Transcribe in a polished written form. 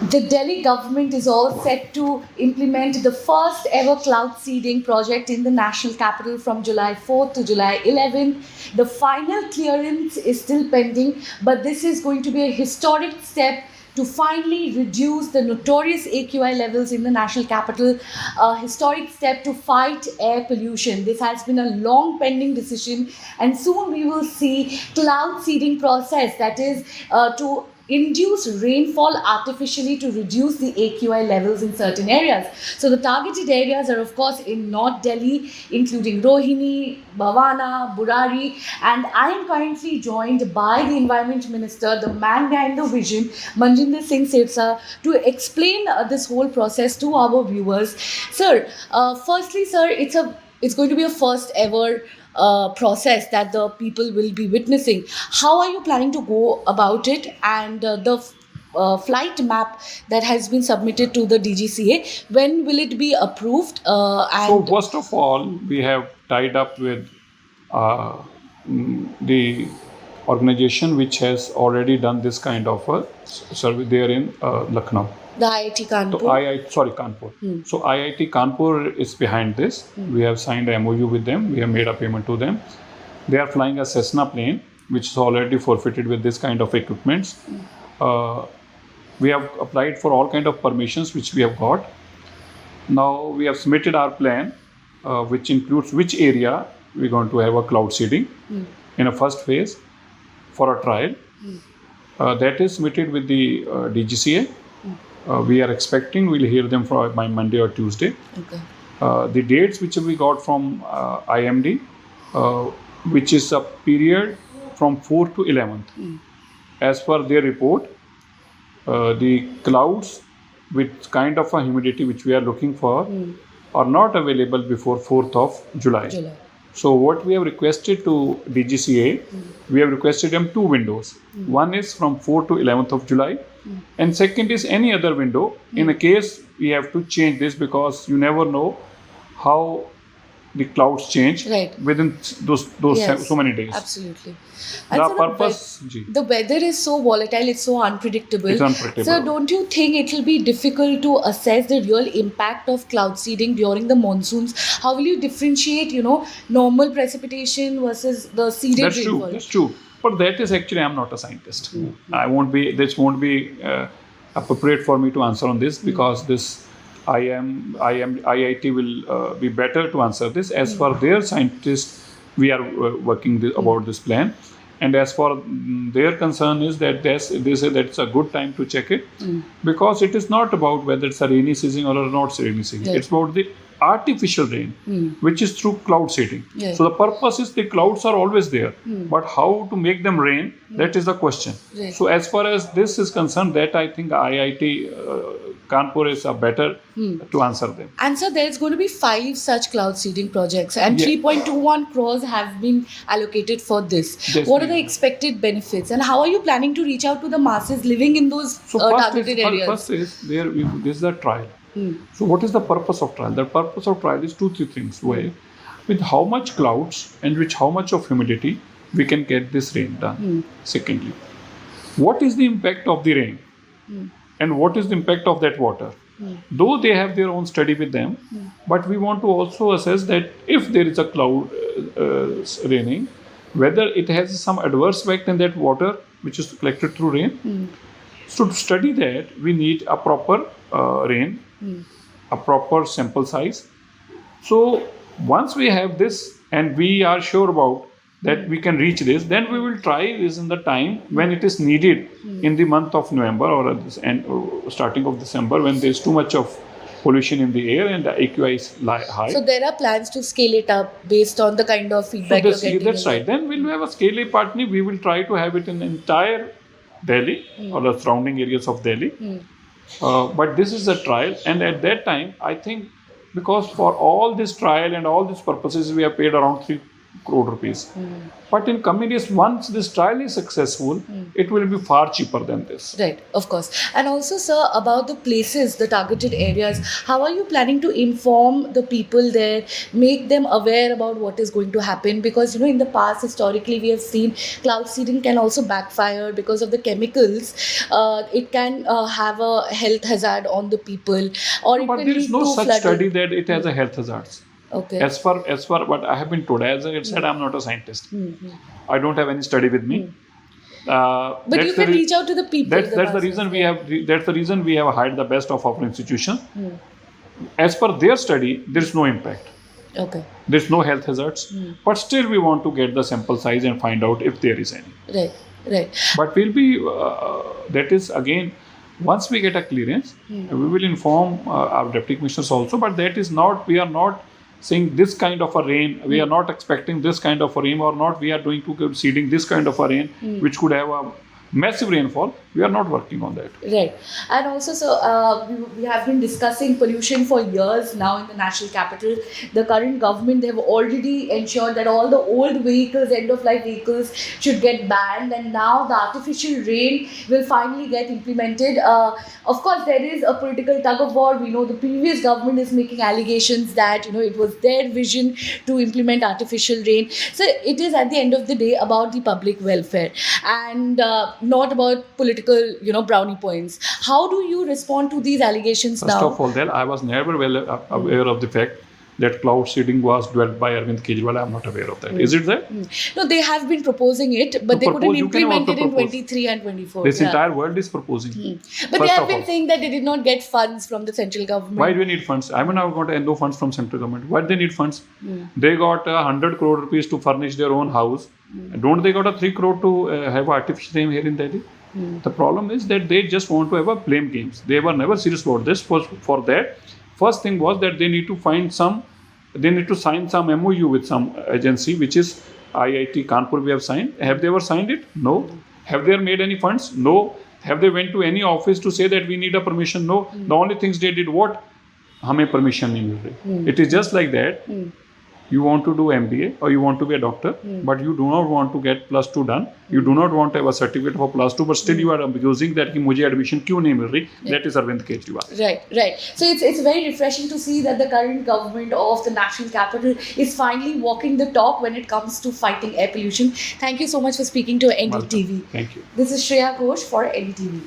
The Delhi government is all set to implement the first ever cloud seeding project in the national capital from July 4th to July 11th. The final clearance is still pending, but this is going to be a historic step to finally reduce the notorious AQI levels in the national capital, a historic step to fight air pollution. This has been a long pending decision, and soon we will see cloud seeding process, that is to induce rainfall artificially to reduce the AQI levels in certain areas. So the targeted areas are of course in North Delhi, including Rohini, Bhavana, Burari, and I am currently joined by the Environment Minister, the man behind the vision, Manjinder Singh Sirsa, to explain this whole process to our viewers. Sir, firstly, sir, it's going to be a first ever process that the people will be witnessing. How are you planning to go about it? And the flight map that has been submitted to the DGCA, when will it be approved? So And first of all, we have tied up with uh, the organization which has already done this kind of a survey there in Lucknow. the IIT So Kanpur. Kanpur. So IIT Kanpur is behind this. We have signed a MOU with them. We have made a payment to them. They are flying a Cessna plane, which is already forfeited with this kind of equipments. Uh, we have applied for all kind of permissions which we have got. Now we have submitted our plan, which includes which area we're going to have a cloud seeding in a first phase for a trial. That is submitted with the DGCA. We are expecting we'll hear them by Monday or Tuesday. Okay. The dates which we got from IMD, which is a period from 4th to 11th. As per their report, the clouds with kind of a humidity which we are looking for are not available before 4th of July. July. So what we have requested to DGCA, we have requested them two windows. One is from 4th to 11th of July, and second is any other window. In a case we have to change this because you never know how the clouds change Right. within those Yes. so many days. Absolutely. And The sir, purpose, ji, the weather is so volatile, it's so unpredictable. It's unpredictable. So don't you think it will be difficult to assess the real impact of cloud seeding during the monsoons? How will you differentiate, normal precipitation versus the seeded that's true. rainfall? That's true. But that is actually I'm not a scientist. I won't be. This won't be appropriate for me to answer on this because this IIT will be better to answer this. As for their scientists, we are working about this plan. And as for their concern is that they say that it's a good time to check it because it is not about whether it's a rainy season or a not rainy season. Yes. It's about the artificial rain, which is through cloud seeding. Yes. So the purpose is the clouds are always there, but how to make them rain, that is the question. Right. So as far as this is concerned, that I think IIT Kanpur is a better to answer them. And so there's going to be 5 such cloud seeding projects, and Yeah. 3.21 crores have been allocated for this. Yes, What are ma'am. the expected benefits, and how are you planning to reach out to the masses living in those So targeted areas? first is there. This is the trial. So what is the purpose of trial? The purpose of trial is 2-3 things. Way with how much clouds and with how much of humidity we can get this rain done. Secondly, what is the impact of the rain and what is the impact of that water? Though they have their own study with them, but we want to also assess that if there is a cloud raining, whether it has some adverse effect in that water which is collected through rain. So to study that, we need a proper rain, a proper sample size. So once we have this and we are sure about that we can reach this, then we will try this in the time when it is needed in the month of November or at this end, starting of December, when there is too much of pollution in the air and the AQI is high. So there are plans to scale it up based on the kind of feedback you're getting. That's right. Then we'll have a scale up partly. We will try to have it in the entire Delhi or the surrounding areas of Delhi. But this is a trial, and at that time, I think because for all this trial and all these purposes, we have paid around crore rupees. But in coming years, once this trial is successful, it will be far cheaper than this. Right, of course. And also, sir, about the places, the targeted areas, how are you planning to inform the people there, make them aware about what is going to happen? Because, you know, in the past, historically, we have seen cloud seeding can also backfire because of the chemicals. It can have a health hazard on the people, or it But can there is lead no to such flooding. study that it has a health hazards. Okay. As far what I have been told, as I said, I'm not a scientist. I don't have any study with me. But you can reach out to the people. That's the reason we have. That's the reason we have hired the best of our institution. As per their study, there is no impact. Okay. There's no health hazards. But still, we want to get the sample size and find out if there is any. Right. Right. But we'll be. That is again. Once we get a clearance, we will inform our deputy commissioners also. But that is not. We are not saying this kind of a rain. We are not expecting this kind of a rain, or not. We are doing to seeding this kind of a rain, which could have a massive rainfall. We are not working on that. Right. And also, so we have been discussing pollution for years now in the national capital. The current government, they have already ensured that all the old vehicles, end-of-life vehicles should get banned, and now the artificial rain will finally get implemented. Of course, there is a political tug-of-war. We know the previous government is making allegations that, you know, it was their vision to implement artificial rain. So it is at the end of the day about the public welfare and not about political, you know, brownie points. How do you respond to these allegations First now? of all, I was never well aware of the fact that cloud seeding was developed by Arvind Kejriwal. I am not aware of that. Is it that? No, they have been proposing it, but To they couldn't propose, you can implement also it in propose. 23 and 24. This yeah. entire world is proposing. But they First have of been all, saying that they did not get funds from the central government. why do we need funds? I mean, I've got no funds from central government. Why do they need funds? They got 100 crore rupees to furnish their own house. Don't they got a 3 crore to have artificial rain here in Delhi? The problem is that they just want to have a blame games. They were never serious about this. For that, first thing was that they need to find some. They need to sign some MOU with some agency, which is IIT Kanpur. We have signed. Have they ever signed it? No. Have they made any funds? No. Have they went to any office to say that we need a permission? No. The only things they did what? हमें permission नहीं मिल रही. It is just like that. You want to do MBA or you want to be a doctor, but you do not want to get +2 done. You do not want to have a certificate for +2, but still you are abusing that कि मुझे admission क्यों नहीं मिल रही? That is Arvind Kejriwal. Right, right. So it's very refreshing to see that the current government of the national capital is finally walking the talk when it comes to fighting air pollution. Thank you so much for speaking to NDTV. Thank you. This is Shreya Ghosh for NDTV.